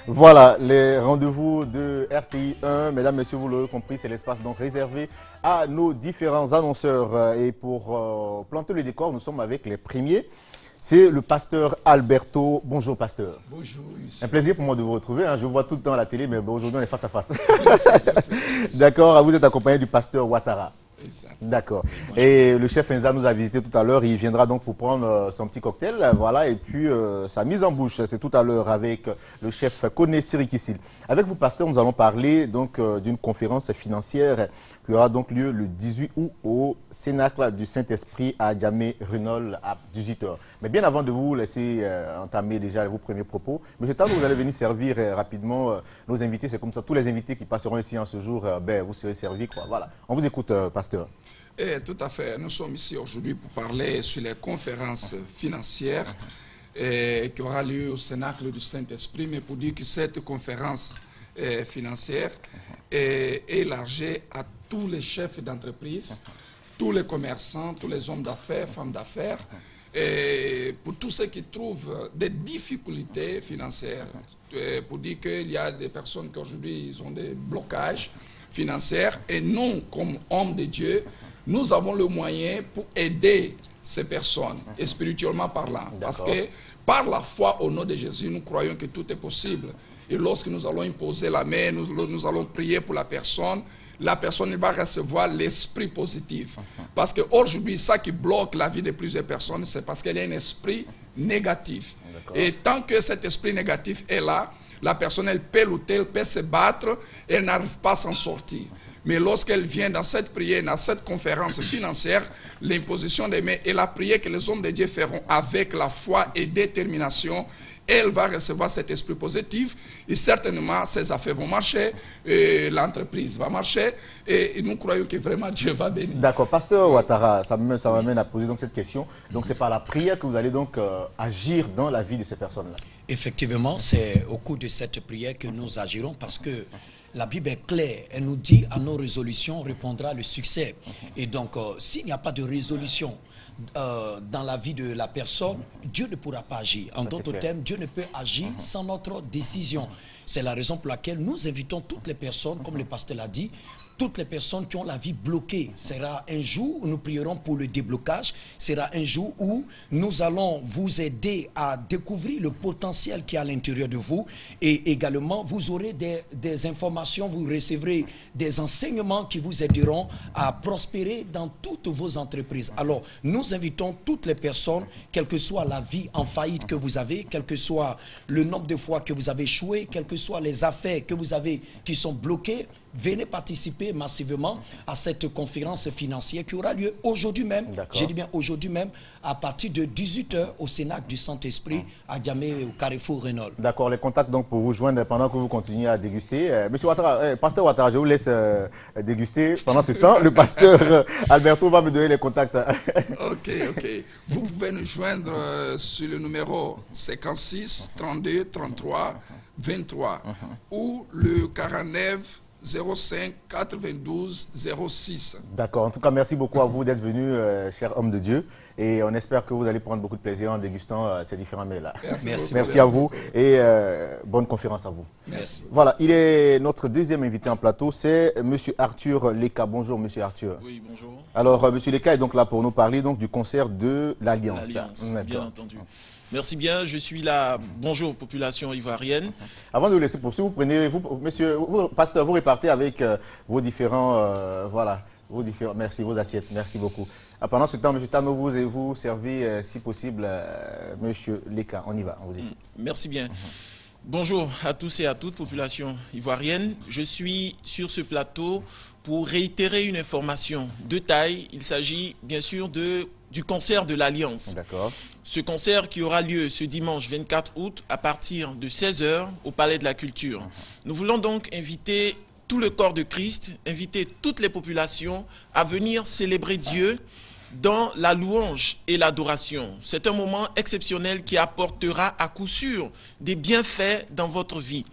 Voilà, les rendez-vous de RTI 1, mesdames, messieurs, vous l'aurez compris, c'est l'espace donc réservé à nos différents annonceurs. Et pour planter le décor, nous sommes avec les premiers. C'est le pasteur Alberto. Bonjour, pasteur. Bonjour, monsieur. Un plaisir pour moi de vous retrouver. Hein. Je vous vois tout le temps à la télé, mais bon, aujourd'hui, on est face à face. Merci. D'accord, vous êtes accompagné du pasteur Ouattara. Exact. D'accord. Et le chef Enza nous a visité tout à l'heure. Il viendra donc pour prendre son petit cocktail. Voilà. Et puis sa mise en bouche, c'est tout à l'heure avec le chef Kone Sirikissil. Avec vous, pasteur, nous allons parler donc d'une conférence financière qui aura donc lieu le 18 août au Cénacle du Saint-Esprit à Djamé-Runol à 18h. Mais bien avant de vous laisser entamer déjà vos premiers propos, M. Tano, vous allez venir servir rapidement nos invités. C'est comme ça, tous les invités qui passeront ici en ce jour, vous serez servis. Quoi. Voilà. On vous écoute, pasteur. Tout à fait. Nous sommes ici aujourd'hui pour parler sur les conférences financières qui aura lieu au Cénacle du Saint-Esprit, mais pour dire que cette conférence financière est élargie à tous les chefs d'entreprise, tous les commerçants, tous les hommes d'affaires, femmes d'affaires, et pour tous ceux qui trouvent des difficultés financières. Pour dire qu'il y a des personnes qui aujourd'hui ont des blocages financiers et nous, comme hommes de Dieu, nous avons le moyen pour aider ces personnes, et spirituellement parlant. Parce que par la foi au nom de Jésus, nous croyons que tout est possible. Et lorsque nous allons imposer la main, nous allons prier pour la personne va recevoir l'esprit positif. Parce qu'aujourd'hui, ça qui bloque la vie de plusieurs personnes, c'est parce qu'il y a un esprit négatif. Et tant que cet esprit négatif est là, la personne, elle peut lutter, elle peut se battre, elle n'arrive pas à s'en sortir. Mais lorsqu'elle vient dans cette prière, dans cette conférence financière, l'imposition des mains et la prière que les hommes de Dieu feront avec la foi et détermination, elle va recevoir cet esprit positif et certainement ses affaires vont marcher, l'entreprise va marcher et nous croyons que vraiment Dieu va bénir. D'accord, pasteur Ouattara, ça m'amène à poser donc cette question. Donc c'est par la prière que vous allez donc agir dans la vie de ces personnes-là. Effectivement, c'est au cours de cette prière que nous agirons parce que la Bible est claire, elle nous dit à nos résolutions répondra le succès. Et donc, s'il n'y a pas de résolution dans la vie de la personne, Dieu ne pourra pas agir. En d'autres termes, Dieu ne peut agir sans notre décision. C'est la raison pour laquelle nous invitons toutes les personnes, comme le pasteur l'a dit, toutes les personnes qui ont la vie bloquée. Sera un jour où nous prierons pour le déblocage, sera un jour où nous allons vous aider à découvrir le potentiel qui est à l'intérieur de vous et également vous aurez des informations, vous recevrez des enseignements qui vous aideront à prospérer dans toutes vos entreprises. Alors, nous invitons toutes les personnes, quelle que soit la vie en faillite que vous avez, quel que soit le nombre de fois que vous avez échoué, quelles que soient les affaires que vous avez qui sont bloquées, venez participer massivement à cette conférence financière qui aura lieu aujourd'hui même, je dis bien aujourd'hui même, à partir de 18h au Cénacle du Saint-Esprit à Djamé, au Carrefour Runol. D'accord, les contacts donc pour vous joindre pendant que vous continuez à déguster. Monsieur Ouattara, pasteur Ouattara, je vous laisse déguster pendant ce temps. Le pasteur Alberto va me donner les contacts. Ok. Vous pouvez nous joindre sur le numéro 56 32 33 23 ou le 49 05 92 06. D'accord. En tout cas, merci beaucoup à vous d'être venu, cher homme de Dieu. Et on espère que vous allez prendre beaucoup de plaisir en dégustant ces différents mets-là. Merci à vous et bonne conférence à vous. Merci. Voilà, il est notre deuxième invité en plateau, c'est M. Arthur Leka. Bonjour, M. Arthur. Oui, bonjour. Alors, M. Leka est donc là pour nous parler donc, du concert de l'Alliance. Bien entendu. Merci bien, je suis là. Bonjour, population ivoirienne. Avant de vous laisser poursuivre, monsieur, pasteur, vous repartez avec vos différents, vos assiettes. Merci beaucoup. Pendant ce temps, M. Tano, vous servez, si possible, M. Leka. On y va, on vous écoute. Merci bien. Bonjour à tous et à toutes, population ivoirienne. Je suis sur ce plateau pour réitérer une information de taille. Il s'agit bien sûr du concert de l'Alliance. D'accord. Ce concert qui aura lieu ce dimanche 24 août à partir de 16h au Palais de la Culture. Nous voulons donc inviter tout le corps de Christ, inviter toutes les populations à venir célébrer Dieu dans la louange et l'adoration. C'est un moment exceptionnel qui apportera à coup sûr des bienfaits dans votre vie.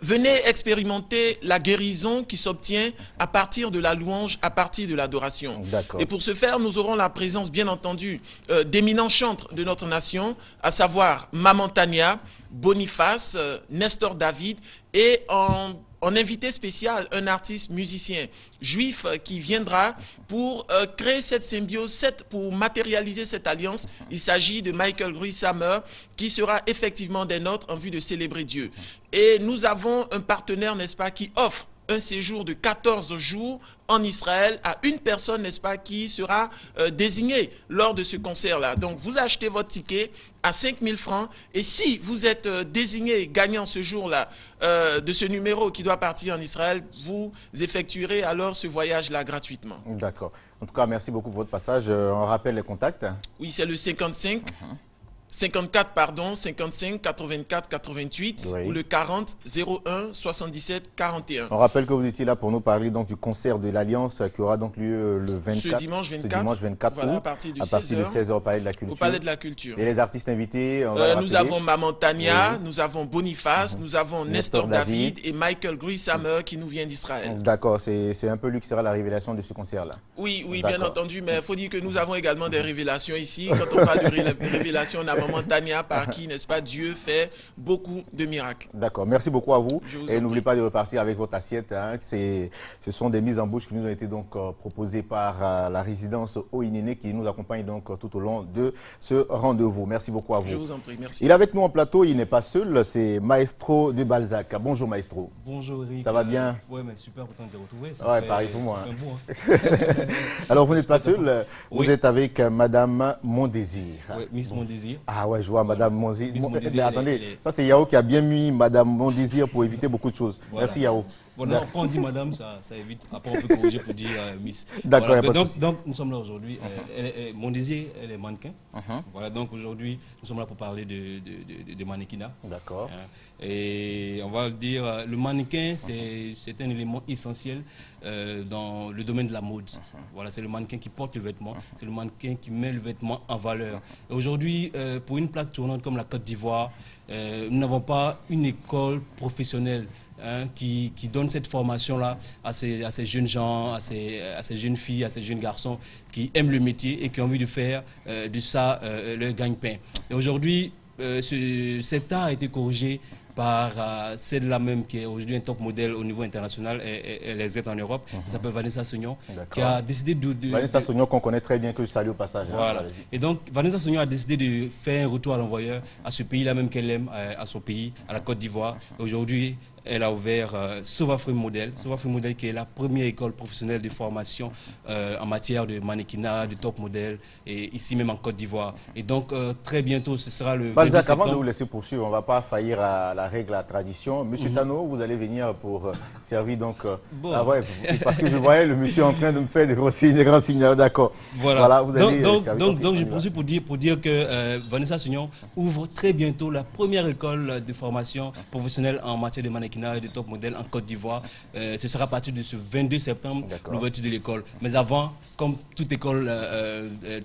Venez expérimenter la guérison qui s'obtient à partir de la louange, à partir de l'adoration. Et pour ce faire, nous aurons la présence, bien entendu, d'éminents chantres de notre nation, à savoir Maman Tania, Boniface, Nestor David et en invité spécial, un artiste musicien juif qui viendra pour créer cette symbiose, pour matérialiser cette alliance. Il s'agit de Michael Gruy-Samer qui sera effectivement des nôtres en vue de célébrer Dieu. Et nous avons un partenaire, n'est-ce pas, qui offre un séjour de 14 jours en Israël à une personne, n'est-ce pas, qui sera désignée lors de ce concert-là. Donc, vous achetez votre ticket à 5 000 francs et si vous êtes désigné gagnant ce jour-là de ce numéro qui doit partir en Israël, vous effectuerez alors ce voyage-là gratuitement. D'accord. En tout cas, merci beaucoup pour votre passage. On rappelle les contacts. Oui, c'est le 55 54, pardon, 55 84 88 ou le 40 01 77 41. On rappelle que vous étiez là pour nous parler donc du concert de l'Alliance qui aura donc lieu le 24, ce dimanche 24 voilà, août, à partir de 16h au Palais de la Culture. Au Palais de la Culture. Et les artistes invités, nous avons Maman Tania, nous avons Boniface, nous avons Nestor David et Michael Gruy-Samer qui nous vient d'Israël. D'accord, c'est un peu lui qui sera la révélation de ce concert-là. Oui, oui, bien entendu, mais il faut dire que nous avons également des révélations ici. Quand on parle de révélations, on a Maman Tania par qui, n'est-ce pas, Dieu fait beaucoup de miracles. D'accord, merci beaucoup à vous. Et n'oubliez pas de repartir avec votre assiette. Hein. Ce sont des mises en bouche qui nous ont été donc proposées par la résidence Oinene qui nous accompagne donc tout au long de ce rendez-vous. Merci beaucoup à vous. Je vous en prie, merci. Il est avec nous en plateau, il n'est pas seul, c'est Maestro de Balzac. Bonjour Maestro. Bonjour Eric. Ça va bien? Oui, mais super content de te retrouver. Ouais, pareil pour moi. Hein. Alors vous n'êtes pas seul, vous êtes avec Madame Mondésir. Oui, Miss Mondésir. Ah ouais, je vois Madame Mondésir. Mais attendez, ça c'est Yao qui a bien mis Madame Mondésir pour éviter beaucoup de choses. Voilà. Merci Yao. Bon, non, quand on dit Madame, ça évite. Après, on peut corriger pour dire Miss. D'accord, voilà. Donc, nous sommes là aujourd'hui. Mondésir, elle est mannequin. Voilà, donc aujourd'hui, nous sommes là pour parler de mannequinat. D'accord. Et on va le dire, le mannequin, c'est un élément essentiel dans le domaine de la mode. Voilà, c'est le mannequin qui porte le vêtement, c'est le mannequin qui met le vêtement en valeur. Aujourd'hui, pour une plaque tournante comme la Côte d'Ivoire, nous n'avons pas une école professionnelle qui donne cette formation-là à ces jeunes gens, à ces jeunes filles, à ces jeunes garçons qui aiment le métier et qui ont envie de faire de ça leur gagne-pain. Et aujourd'hui, cet art a été corrigé par celle-là même qui est aujourd'hui un top modèle au niveau international, elle exerce en Europe, elle s'appelle Vanessa Sognon, qui a décidé Vanessa Sognon qu'on connaît très bien, que je salue au passage. Voilà. Et donc Vanessa Sognon a décidé de faire un retour à l'envoyeur, à ce pays-là même qu'elle aime, à son pays, à la Côte d'Ivoire. Aujourd'hui, elle a ouvert Sova Free Model qui est la première école professionnelle de formation en matière de mannequinat, de top modèle, et ici même en Côte d'Ivoire. Et donc très bientôt, ce sera le Balzac, avant de vous laisser poursuivre, on ne va pas faillir à la règle, à la tradition. Monsieur Tano, vous allez venir pour servir donc... Ah ouais, parce que je voyais le monsieur en train de me faire des grands signes, d'accord. Voilà, vous allez donc je poursuis pour dire que Vanessa Sognon ouvre très bientôt la première école de formation professionnelle en matière de mannequinat et de top modèle en Côte d'Ivoire. Ce sera à partir de ce 22 septembre, l'ouverture de l'école. Mais avant, comme toute école,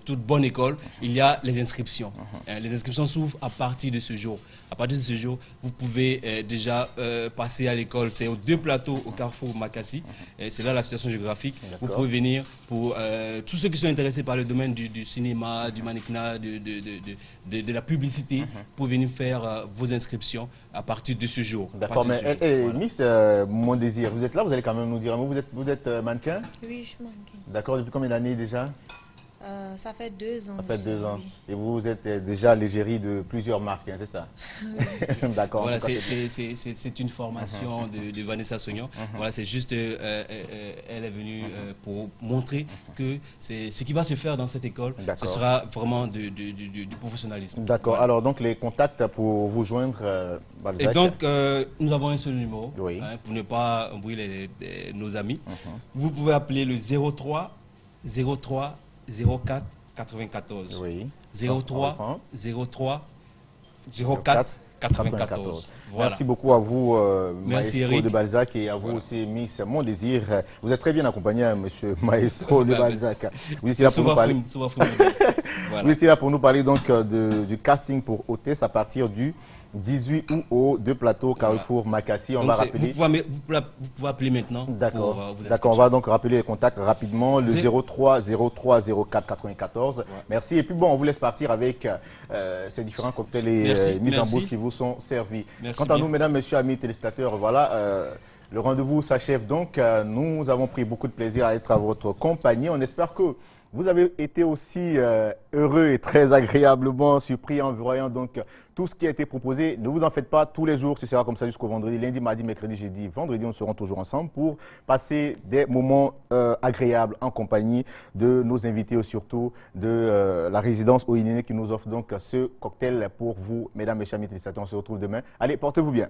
toute bonne école, il y a les inscriptions. Les inscriptions s'ouvrent à partir de ce jour. À partir de ce jour, vous pouvez déjà passer à l'école. C'est aux 2 plateaux au Carrefour Makassi. C'est là la situation géographique. Vous pouvez venir pour tous ceux qui sont intéressés par le domaine du cinéma, du mannequinat, de la publicité, pour venir faire vos inscriptions à partir de ce jour. D'accord, mais Miss Mondésir, vous êtes là, vous allez quand même nous dire, vous êtes mannequin? Oui, je suis mannequin. D'accord, depuis combien d'années déjà? Ça fait 2 ans. Ça fait 2 ans. Et vous êtes déjà l'égérie de plusieurs marques, hein, c'est ça? D'accord. Voilà, c'est une formation de Vanessa Sognon. Voilà, c'est juste, elle est venue pour montrer que ce qui va se faire dans cette école, ce sera vraiment du professionnalisme. D'accord. Voilà. Alors, donc, les contacts pour vous joindre, Balzac. Et donc, nous avons un seul numéro, oui, pour ne pas embrouiller nos amis. Vous pouvez appeler le 03 04 94. Oui. 03 04 94. Voilà. Merci beaucoup à vous, Maestro de Balzac, et à vous aussi, Miss Mondésir. Vous êtes très bien accompagné, monsieur Maestro de Balzac. Vous étiez là pour nous parler. Vous étiez là pour nous parler donc du casting pour Hôtesse à partir du 18 août au deux plateaux Carrefour Makassi. On Donc va c'est- rappeler. vous pouvez appeler maintenant. D'accord. pour, vous D'accord, on inscrire. va donc rappeler les contacts rapidement. Le 03 03 04 94. Merci. Et puis bon, on vous laisse partir avec ces différents cocktails et Merci, mises en merci. bouche qui vous sont servis. Merci Quant à bien. nous, mesdames, messieurs, amis téléspectateurs, voilà. Le rendez-vous s'achève donc. Nous avons pris beaucoup de plaisir à être à votre compagnie. On espère que vous avez été aussi heureux et très agréablement surpris en voyant donc tout ce qui a été proposé. Ne vous en faites pas, tous les jours, ce sera comme ça jusqu'au vendredi. Lundi, mardi, mercredi, jeudi, vendredi, on sera toujours ensemble pour passer des moments agréables en compagnie de nos invités et surtout de la résidence Oiné qui nous offre donc ce cocktail pour vous, mesdames et messieurs, amis téléspectateurs. On se retrouve demain. Allez, portez-vous bien.